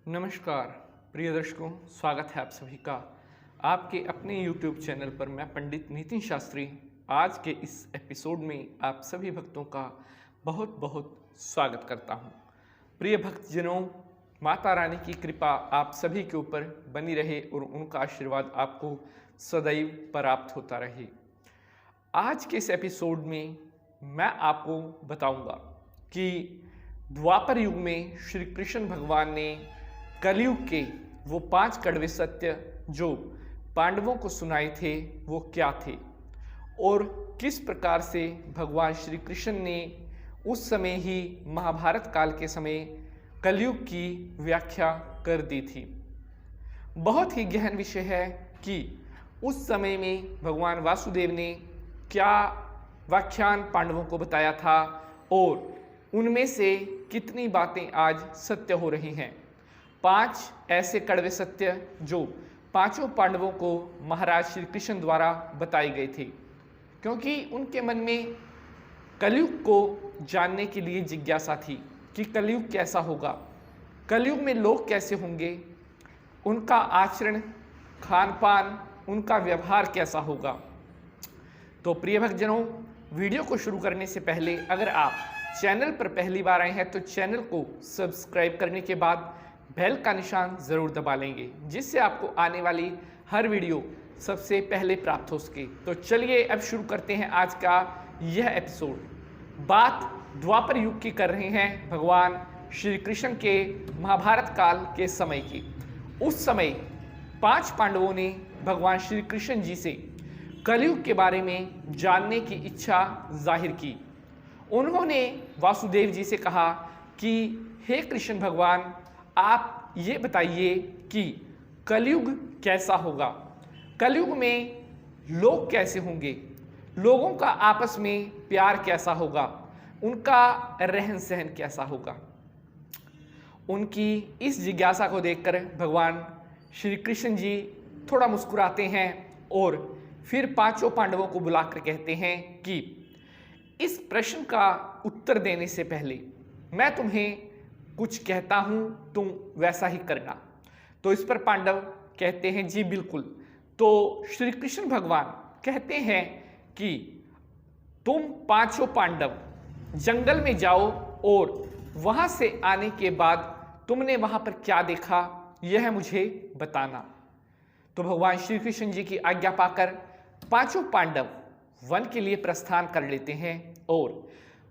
नमस्कार प्रिय दर्शकों, स्वागत है आप सभी का आपके अपने YouTube चैनल पर। मैं पंडित नितिन शास्त्री आज के इस एपिसोड में आप सभी भक्तों का बहुत बहुत स्वागत करता हूं। प्रिय भक्तजनों, माता रानी की कृपा आप सभी के ऊपर बनी रहे और उनका आशीर्वाद आपको सदैव प्राप्त होता रहे। आज के इस एपिसोड में मैं आपको बताऊंगा कि द्वापर युग में श्री कृष्ण भगवान ने कलयुग के वो 5 कड़वे सत्य जो पांडवों को सुनाए थे वो क्या थे और किस प्रकार से भगवान श्री कृष्ण ने उस समय ही महाभारत काल के समय कलयुग की व्याख्या कर दी थी। बहुत ही गहन विषय है कि उस समय में भगवान वासुदेव ने क्या व्याख्यान पांडवों को बताया था और उनमें से कितनी बातें आज सत्य हो रही हैं। 5 ऐसे कड़वे सत्य जो पांचों पांडवों को महाराज श्री कृष्ण द्वारा बताए गए थे, क्योंकि उनके मन में कलयुग को जानने के लिए जिज्ञासा थी कि कलयुग कैसा होगा, कलयुग में लोग कैसे होंगे, उनका आचरण, खान पान, उनका व्यवहार कैसा होगा। तो प्रिय भक्तजनों, वीडियो को शुरू करने से पहले अगर आप चैनल पर पहली बार आए हैं तो चैनल को सब्सक्राइब करने के बाद बेल का निशान ज़रूर दबा लेंगे, जिससे आपको आने वाली हर वीडियो सबसे पहले प्राप्त हो सके। तो चलिए अब शुरू करते हैं आज का यह एपिसोड। बात द्वापर युग की कर रहे हैं भगवान श्री कृष्ण के महाभारत काल के समय की। उस समय 5 पांडवों ने भगवान श्री कृष्ण जी से कलयुग के बारे में जानने की इच्छा जाहिर की। उन्होंने वासुदेव जी से कहा कि हे कृष्ण भगवान, आप ये बताइए कि कलयुग कैसा होगा, कलयुग में लोग कैसे होंगे, लोगों का आपस में प्यार कैसा होगा, उनका रहन सहन कैसा होगा। उनकी इस जिज्ञासा को देखकर भगवान श्री कृष्ण जी थोड़ा मुस्कुराते हैं और फिर पांचों पांडवों को बुलाकर कहते हैं कि इस प्रश्न का उत्तर देने से पहले मैं तुम्हें कुछ कहता हूं, तुम वैसा ही करना। तो इस पर पांडव कहते हैं जी बिल्कुल। तो श्री कृष्ण भगवान कहते हैं कि तुम पांचों पांडव जंगल में जाओ और वहां से आने के बाद तुमने वहां पर क्या देखा यह मुझे बताना। तो भगवान श्री कृष्ण जी की आज्ञा पाकर पांचों पांडव वन के लिए प्रस्थान कर लेते हैं और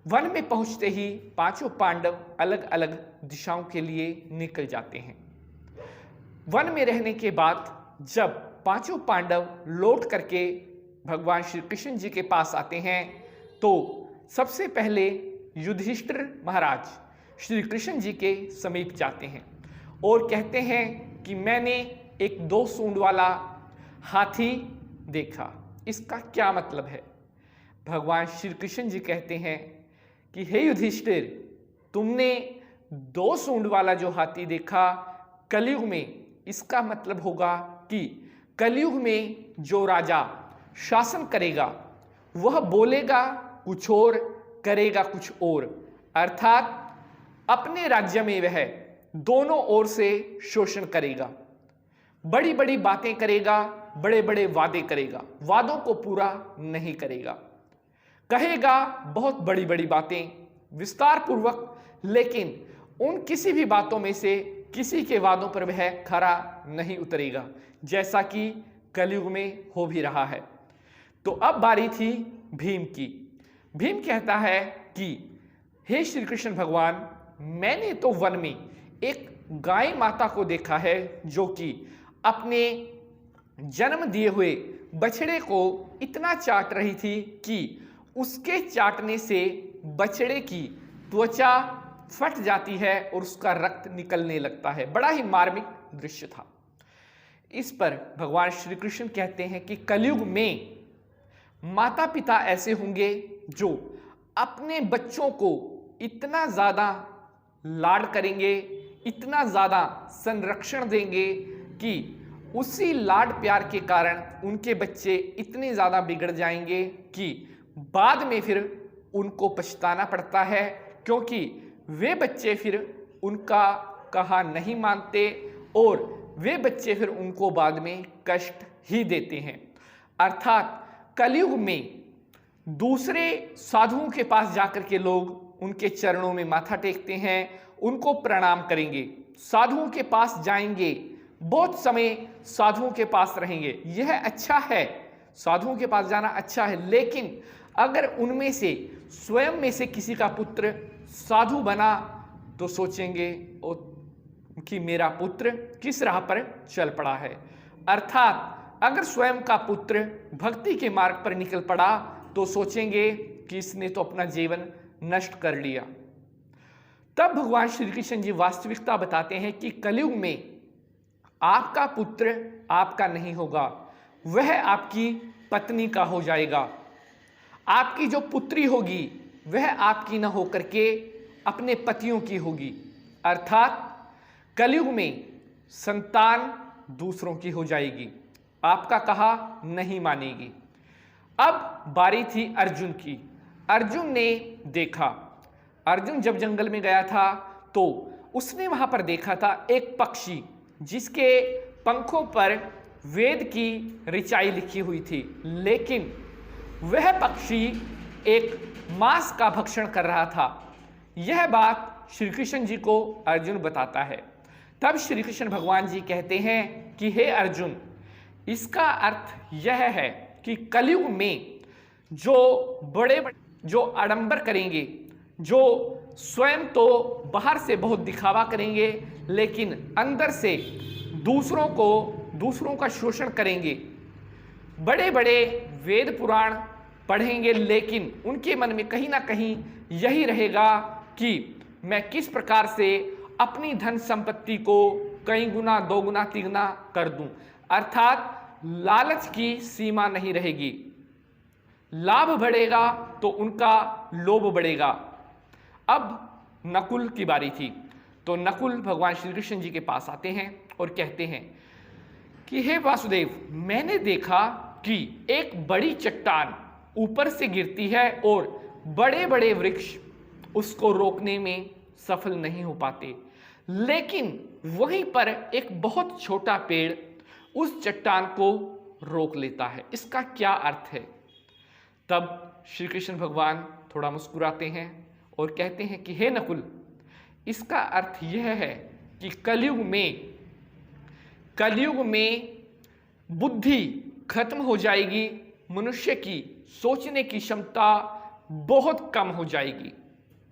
वन में पहुंचते ही पांचों पांडव अलग अलग दिशाओं के लिए निकल जाते हैं। वन में रहने के बाद जब पांचों पांडव लौट करके भगवान श्री कृष्ण जी के पास आते हैं तो सबसे पहले युधिष्ठिर महाराज श्री कृष्ण जी के समीप जाते हैं और कहते हैं कि मैंने एक 2 सूंड वाला हाथी देखा, इसका क्या मतलब है। भगवान श्री कृष्ण जी कहते हैं कि हे युधिष्ठिर, तुमने 2 सूंड वाला जो हाथी देखा कलयुग में, इसका मतलब होगा कि कलयुग में जो राजा शासन करेगा वह बोलेगा कुछ और, करेगा कुछ और, अर्थात अपने राज्य में वह दोनों ओर से शोषण करेगा, बड़ी बड़ी बातें करेगा, बड़े बड़े वादे करेगा, वादों को पूरा नहीं करेगा, कहेगा बहुत बड़ी बड़ी बातें विस्तार पूर्वक, लेकिन उन किसी भी बातों में से किसी के वादों पर वह खरा नहीं उतरेगा, जैसा कि कलयुग में हो भी रहा है। तो अब बारी थी भीम की। भीम कहता है कि हे श्री कृष्ण भगवान, मैंने तो वन में एक गाय माता को देखा है जो कि अपने जन्म दिए हुए बछड़े को इतना चाट रही थी कि उसके चाटने से बछड़े की त्वचा फट जाती है और उसका रक्त निकलने लगता है। बड़ा ही मार्मिक दृश्य था। इस पर भगवान श्री कृष्ण कहते हैं कि कलयुग में माता पिता ऐसे होंगे जो अपने बच्चों को इतना ज़्यादा लाड करेंगे, इतना ज़्यादा संरक्षण देंगे कि उसी लाड प्यार के कारण उनके बच्चे इतने ज़्यादा बिगड़ जाएंगे कि बाद में फिर उनको पछताना पड़ता है, क्योंकि वे बच्चे फिर उनका कहा नहीं मानते और वे बच्चे फिर उनको बाद में कष्ट ही देते हैं। अर्थात कलयुग में दूसरे साधुओं के पास जाकर के लोग उनके चरणों में माथा टेकते हैं, उनको प्रणाम करेंगे, साधुओं के पास जाएंगे, बहुत समय साधुओं के पास रहेंगे। यह अच्छा है, साधुओं के पास जाना अच्छा है, लेकिन अगर उनमें से स्वयं में से किसी का पुत्र साधु बना तो सोचेंगे कि मेरा पुत्र किस राह पर चल पड़ा है। अर्थात अगर स्वयं का पुत्र भक्ति के मार्ग पर निकल पड़ा तो सोचेंगे कि इसने तो अपना जीवन नष्ट कर लिया। तब भगवान श्री कृष्ण जी वास्तविकता बताते हैं कि कलयुग में आपका पुत्र आपका नहीं होगा, वह आपकी पत्नी का हो जाएगा। आपकी जो पुत्री होगी वह आपकी न होकर के अपने पतियों की होगी। अर्थात कलयुग में संतान दूसरों की हो जाएगी, आपका कहा नहीं मानेगी। अब बारी थी अर्जुन की। अर्जुन ने देखा, अर्जुन जब जंगल में गया था तो उसने वहां पर देखा था एक पक्षी जिसके पंखों पर वेद की ऋचाई लिखी हुई थी, लेकिन वह पक्षी एक मांस का भक्षण कर रहा था। यह बात श्री कृष्ण जी को अर्जुन बताता है। तब श्री कृष्ण भगवान जी कहते हैं कि हे अर्जुन, इसका अर्थ यह है कि कलयुग में जो आडंबर करेंगे, जो स्वयं तो बाहर से बहुत दिखावा करेंगे लेकिन अंदर से दूसरों का शोषण करेंगे, बड़े बड़े वेद पुराण पढ़ेंगे लेकिन उनके मन में कहीं ना कहीं यही रहेगा कि मैं किस प्रकार से अपनी धन संपत्ति को कई गुना, दो गुना, तिगुना कर दूं। अर्थात लालच की सीमा नहीं रहेगी, लाभ बढ़ेगा तो उनका लोभ बढ़ेगा। अब नकुल की बारी थी, तो नकुल भगवान श्री कृष्ण जी के पास आते हैं और कहते हैं कि हे वासुदेव, मैंने देखा कि एक बड़ी चट्टान ऊपर से गिरती है और बड़े बड़े वृक्ष उसको रोकने में सफल नहीं हो पाते, लेकिन वहीं पर एक बहुत छोटा पेड़ उस चट्टान को रोक लेता है। इसका क्या अर्थ है? तब श्री कृष्ण भगवान थोड़ा मुस्कुराते हैं और कहते हैं कि हे नकुल, इसका अर्थ यह है कि कलयुग में बुद्धि खत्म हो जाएगी, मनुष्य की सोचने की क्षमता बहुत कम हो जाएगी।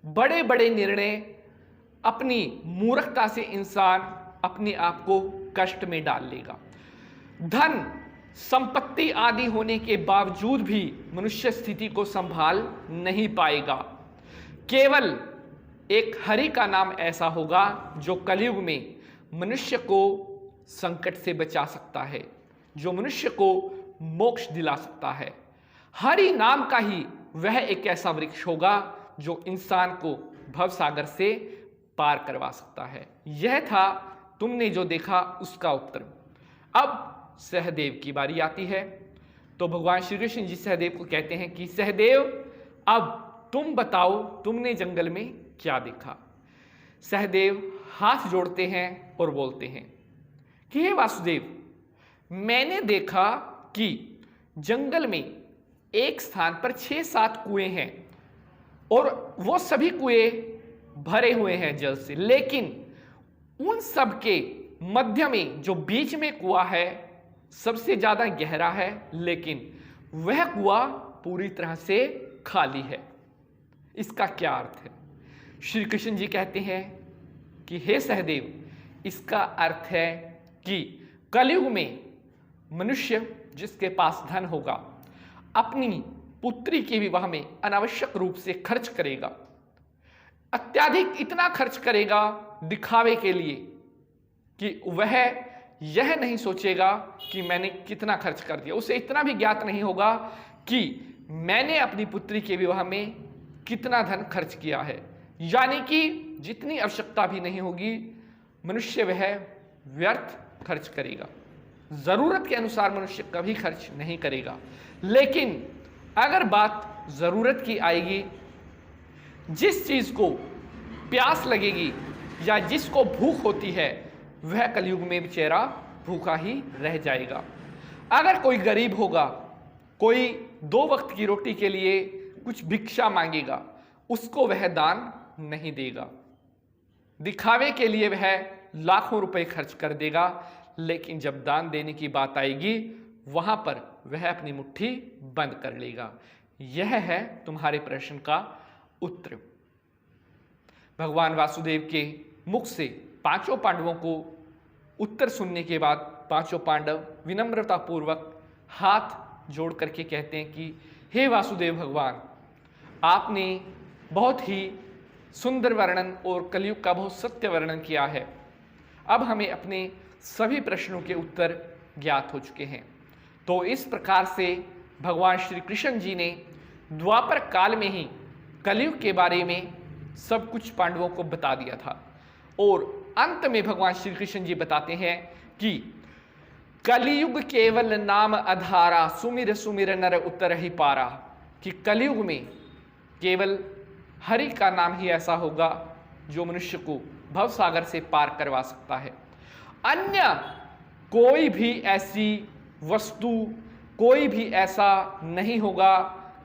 बड़े बड़े निर्णय अपनी मूर्खता से इंसान अपने आप को कष्ट में डाल लेगा। धन संपत्ति आदि होने के बावजूद भी मनुष्य स्थिति को संभाल नहीं पाएगा। केवल एक हरि का नाम ऐसा होगा जो कलयुग में मनुष्य को संकट से बचा सकता है, जो मनुष्य को मोक्ष दिला सकता है। हरि नाम का ही वह एक ऐसा वृक्ष होगा जो इंसान को भवसागर से पार करवा सकता है। यह था तुमने जो देखा उसका उत्तर। अब सहदेव की बारी आती है, तो भगवान श्री कृष्ण जी सहदेव को कहते हैं कि सहदेव, अब तुम बताओ तुमने जंगल में क्या देखा। सहदेव हाथ जोड़ते हैं और बोलते हैं कि हे वासुदेव, मैंने देखा कि जंगल में एक स्थान पर 6-7 कुएं हैं और वो सभी कुएं भरे हुए हैं जल से, लेकिन उन सब के मध्य में जो बीच में कुआं है सबसे ज्यादा गहरा है, लेकिन वह कुआं पूरी तरह से खाली है। इसका क्या अर्थ है? श्री कृष्ण जी कहते हैं कि हे सहदेव, इसका अर्थ है कि कलयुग में मनुष्य जिसके पास धन होगा अपनी पुत्री के विवाह में अनावश्यक रूप से खर्च करेगा, अत्याधिक इतना खर्च करेगा दिखावे के लिए कि वह यह नहीं सोचेगा कि मैंने कितना खर्च कर दिया। उसे इतना भी ज्ञात नहीं होगा कि मैंने अपनी पुत्री के विवाह में कितना धन खर्च किया है, यानी कि जितनी आवश्यकता भी नहीं होगी मनुष्य वह व्यर्थ खर्च करेगा। जरूरत के अनुसार मनुष्य कभी खर्च नहीं करेगा। लेकिन अगर बात जरूरत की आएगी, जिस चीज को प्यास लगेगी या जिसको भूख होती है वह कलयुग में बेचारा भूखा ही रह जाएगा। अगर कोई गरीब होगा, कोई 2 वक्त की रोटी के लिए कुछ भिक्षा मांगेगा, उसको वह दान नहीं देगा। दिखावे के लिए वह लाखों रुपए खर्च कर देगा, लेकिन जब दान देने की बात आएगी वहां पर वह अपनी मुट्ठी बंद कर लेगा। यह है तुम्हारे प्रश्न का उत्तर। भगवान वासुदेव के मुख से 5 पांडवों को उत्तर सुनने के बाद 5 पांडव विनम्रता पूर्वक हाथ जोड़ करके कहते हैं कि हे वासुदेव भगवान, आपने बहुत ही सुंदर वर्णन और कलयुग का बहुत सत्य वर्णन किया है। अब हमें अपने सभी प्रश्नों के उत्तर ज्ञात हो चुके हैं। तो इस प्रकार से भगवान श्री कृष्ण जी ने द्वापर काल में ही कलयुग के बारे में सब कुछ पांडवों को बता दिया था। और अंत में भगवान श्री कृष्ण जी बताते हैं कि कलयुग केवल नाम आधारा, सुमिर सुमिर नर उतर ही पारा। कि कलयुग में केवल हरि का नाम ही ऐसा होगा जो मनुष्य को भवसागर से पार करवा सकता है। अन्य कोई भी ऐसी वस्तु, कोई भी ऐसा नहीं होगा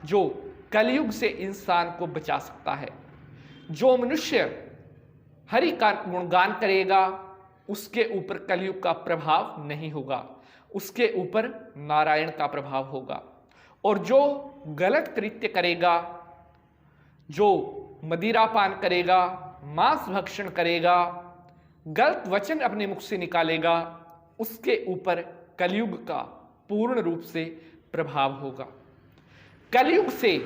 जो कलयुग से इंसान को बचा सकता है। जो मनुष्य हरि का गुणगान करेगा उसके ऊपर कलयुग का प्रभाव नहीं होगा, उसके ऊपर नारायण का प्रभाव होगा। और जो गलत कृत्य करेगा, जो मदिरापान करेगा, मांस भक्षण करेगा, गलत वचन अपने मुख से निकालेगा, उसके ऊपर कलयुग का पूर्ण रूप से प्रभाव होगा। कलयुग से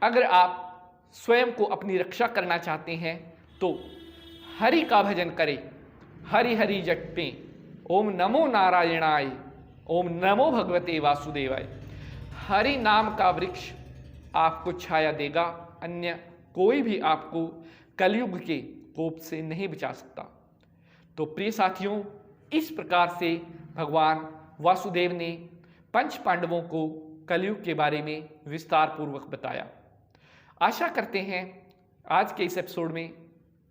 अगर आप स्वयं को अपनी रक्षा करना चाहते हैं तो हरि का भजन करें, हरि हरि जपें, ओम नमो नारायणाय, ओम नमो भगवते वासुदेवाय। हरि नाम का वृक्ष आपको छाया देगा, अन्य कोई भी आपको कलयुग के कोप से नहीं बचा सकता। तो प्रिय साथियों, इस प्रकार से भगवान वासुदेव ने 5 पांडवों को कलयुग के बारे में विस्तार पूर्वक बताया। आशा करते हैं आज के इस एपिसोड में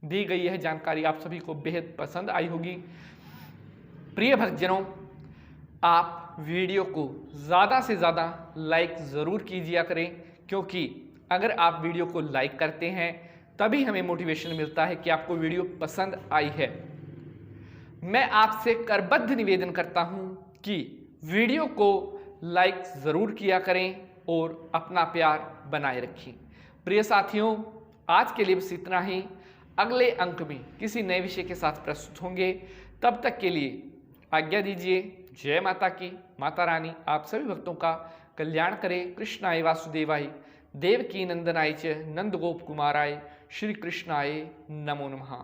दी गई यह जानकारी आप सभी को बेहद पसंद आई होगी। प्रिय भक्तजनों, आप वीडियो को ज़्यादा से ज़्यादा लाइक ज़रूर कीजिए करें, क्योंकि अगर आप वीडियो को लाइक करते हैं तभी हमें मोटिवेशन मिलता है कि आपको वीडियो पसंद आई है। मैं आपसे करबद्ध निवेदन करता हूं कि वीडियो को लाइक ज़रूर किया करें और अपना प्यार बनाए रखें। प्रिय साथियों, आज के लिए बस इतना ही। अगले अंक में किसी नए विषय के साथ प्रस्तुत होंगे। तब तक के लिए आज्ञा दीजिए। जय माता की। माता रानी आप सभी भक्तों का कल्याण करे। कृष्णाय वासुदेवाय, देवकी नंदनाय च नंद गोप कुमाराय, श्री कृष्णाय नमो नमः।